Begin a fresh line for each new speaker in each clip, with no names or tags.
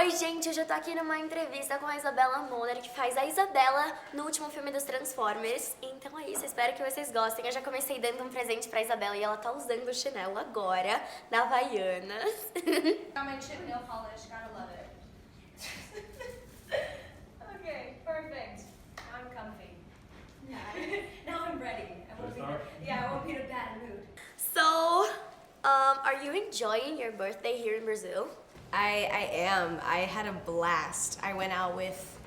Oi, gente, hoje eu tô aqui numa entrevista com a Isabela Moner, que faz a Isabela no último filme dos Transformers. Então é isso, espero que vocês gostem. Eu já comecei dando um presente pra Isabela e ela tá usando o chinelo agora, da Havaianas.
My chip nail polish, gotta love it. Okay, perfect. Now I'm comfy. Now I'm ready. I won't be in a bad mood.
So, are you enjoying your birthday here in Brazil?
I am. I had a blast. I went out with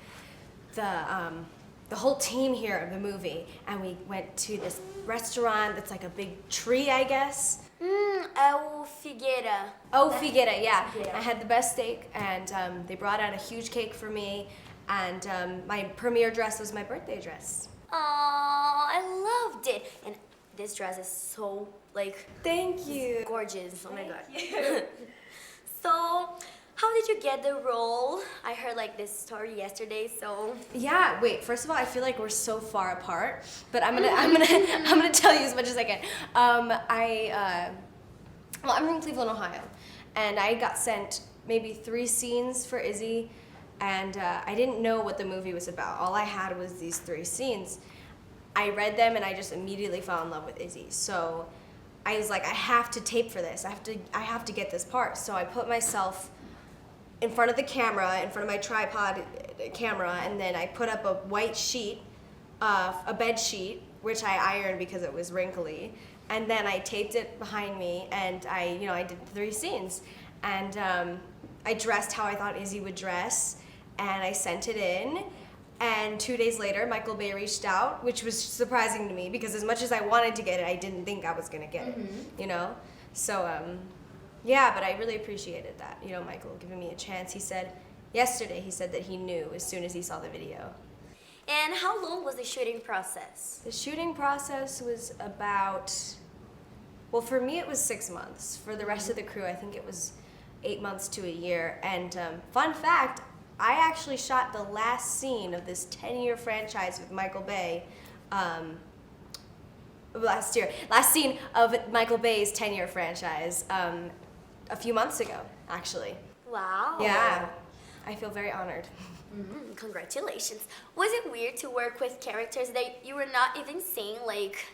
the whole team here of the movie, and we went to this restaurant that's like a big tree, I guess.
É o Figueira.
Oh, Figueira, yeah.
Figueira.
I had the best steak, and they brought out a huge cake for me, and my premiere dress was my birthday dress.
Oh, I loved it. And this dress is so, like,
Thank you.
gorgeous. Oh my god.
you.
So, how did you get the role? I heard like this story yesterday, so.
Yeah, wait, first of all, I feel like we're so far apart, but I'm gonna tell you as much as I can. Well, I'm from Cleveland, Ohio, and I got sent maybe 3 scenes for Izzy, and I didn't know what the movie was about. All I had was these 3 scenes. I read them and I just immediately fell in love with Izzy. So I was like, I have to tape for this. I have to get this part. So I put myself in front of the camera, in front of my tripod camera, and then I put up a white sheet, a bed sheet, which I ironed because it was wrinkly, and then I taped it behind me, and I did 3 scenes, and I dressed how I thought Izzy would dress, and I sent it in, and 2 days later, Michael Bay reached out, which was surprising to me because as much as I wanted to get it, I didn't think I was gonna get it, you know? So, yeah, but I really appreciated that, Michael giving me a chance. He said, yesterday, he said that he knew as soon as he saw the video.
And how long was the shooting process?
The shooting process was about, well, for me it was 6 months. For the rest of the crew, I think it was 8 months to a year. And fun fact, I actually shot the last scene of this 10-year franchise with Michael Bay last year. Last scene of Michael Bay's 10-year franchise a few months ago, actually.
Wow.
Yeah, I feel very honored.
Congratulations. Was it weird to work with characters that you were not even seeing, like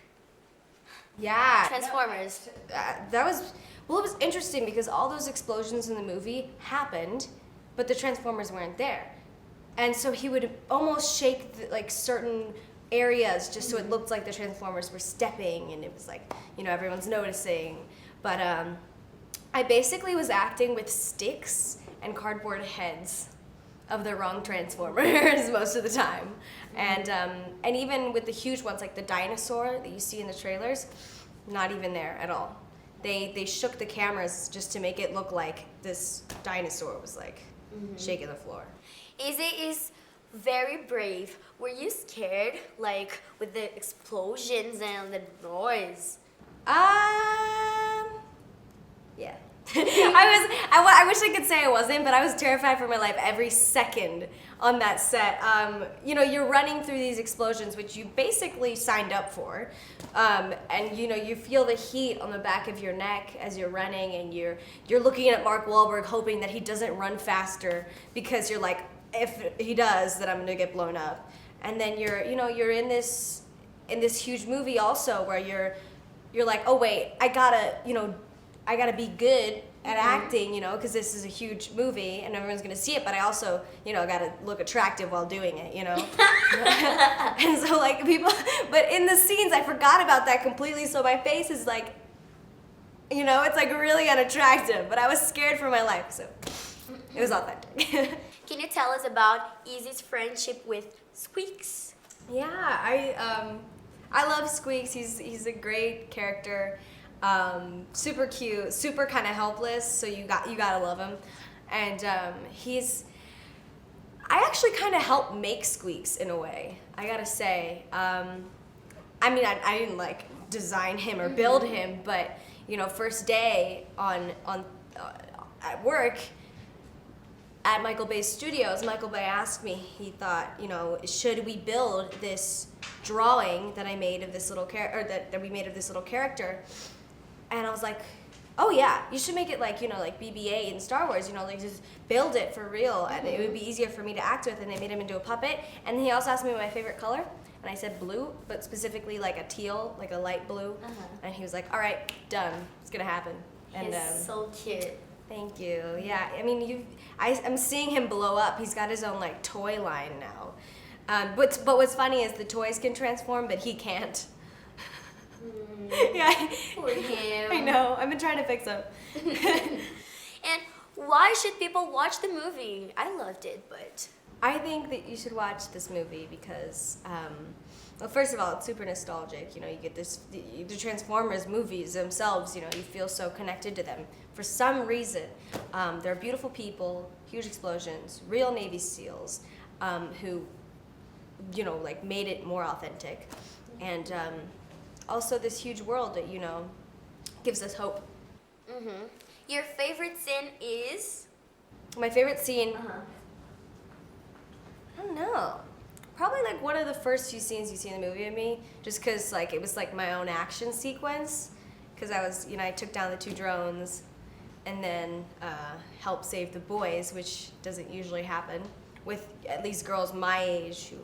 Yeah.
Transformers?
That was, well, it was interesting because all those explosions in the movie happened, but the Transformers weren't there. And so he would almost shake certain areas just so it looked like the Transformers were stepping, and it was like, everyone's noticing. But I basically was acting with sticks and cardboard heads of the wrong Transformers most of the time. And even with the huge ones, like the dinosaur that you see in the trailers, not even there at all. They shook the cameras just to make it look like this dinosaur was like shaking the floor.
Izzy is very brave. Were you scared, like, with the explosions and the noise?
Yeah. I wish I could say I wasn't, but I was terrified for my life every second on that set. You're running through these explosions, which you basically signed up for, and you feel the heat on the back of your neck as you're running, and you're looking at Mark Wahlberg hoping that he doesn't run faster because you're like, if he does, then I'm gonna get blown up. And then you're in this huge movie also where you're like, oh wait, I gotta be good at acting, because this is a huge movie and everyone's gonna see it, but I also, gotta look attractive while doing it, And so like people, but in the scenes I forgot about that completely, so my face is like, it's like really unattractive, but I was scared for my life, so it was authentic.
Can you tell us about Izzy's friendship with Squeaks?
Yeah, I love Squeaks. He's a great character, super cute, super kind of helpless. So you gotta love him, and I actually kind of helped make Squeaks in a way. I gotta say, I didn't like design him or build him, but first day at work. At Michael Bay's studios, Michael Bay asked me, he thought, should we build this drawing that I made of this little that we made of this little character? And I was like, oh yeah, you should make it like, like BB-8 in Star Wars, like just build it for real, and it would be easier for me to act with, and they made him into a puppet. And he also asked me my favorite color, and I said blue, but specifically like a teal, like a light blue. And he was like, all right, done, it's gonna happen. And
He's so cute.
thank you. Yeah, I mean, I'm seeing him blow up. He's got his own like toy line now. But what's funny is the toys can transform, but he can't. Yeah,
Poor him.
I know. I've been trying to fix him.
And why should people watch the movie? I loved it, but
I think that you should watch this movie because, well, first of all, it's super nostalgic. You get the Transformers movies themselves. You feel so connected to them for some reason. They're beautiful people, huge explosions, real Navy SEALs, who, like made it more authentic, and also this huge world that gives us hope.
Your favorite scene is?
My favorite scene. I don't know. Probably like one of the first few scenes you see in the movie of me, just because like it was like my own action sequence, because I was I took down the 2 drones, and then helped save the boys, which doesn't usually happen with at least girls my age who,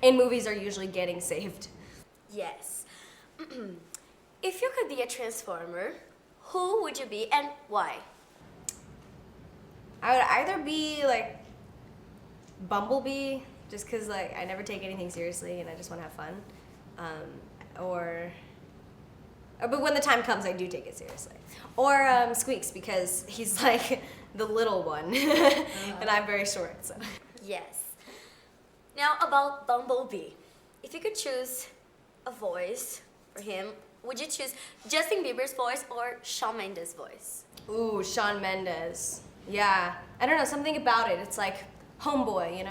in movies are usually getting saved.
Yes. If you could be a Transformer, who would you be and why?
I would either be like Bumblebee, just because like I never take anything seriously and I just want to have fun, but when the time comes, I do take it seriously. Or Squeaks, because he's like the little one, and I'm very short. So.
Yes. Now about Bumblebee. If you could choose a voice for him, would you choose Justin Bieber's voice or Shawn Mendes' voice?
Ooh, Shawn Mendes. Yeah. I don't know, something about it. It's like homeboy,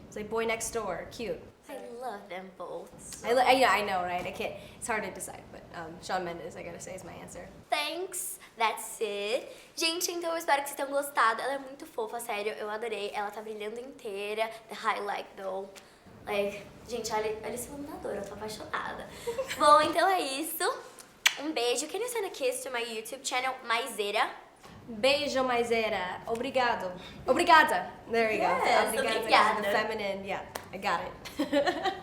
It's like boy next door, cute.
I love them both. So.
I know, right? I can't. It's hard to decide, but Shawn Mendes, I gotta say, is my answer.
Thanks, that's it. Gente, então eu espero que vocês tenham gostado. Ela é muito fofa, sério, eu adorei. Ela tá brilhando inteira. The highlight, though. Like, gente, olha esse iluminador, eu tô apaixonada. Bom, então é isso. Um beijo. Can you send a kiss to my YouTube channel, Maisera?
Beijo, Maisera. Obrigado. Obrigada. There we go.
Yes,
Obrigada.
obrigada.
The feminine. Yeah, I got it.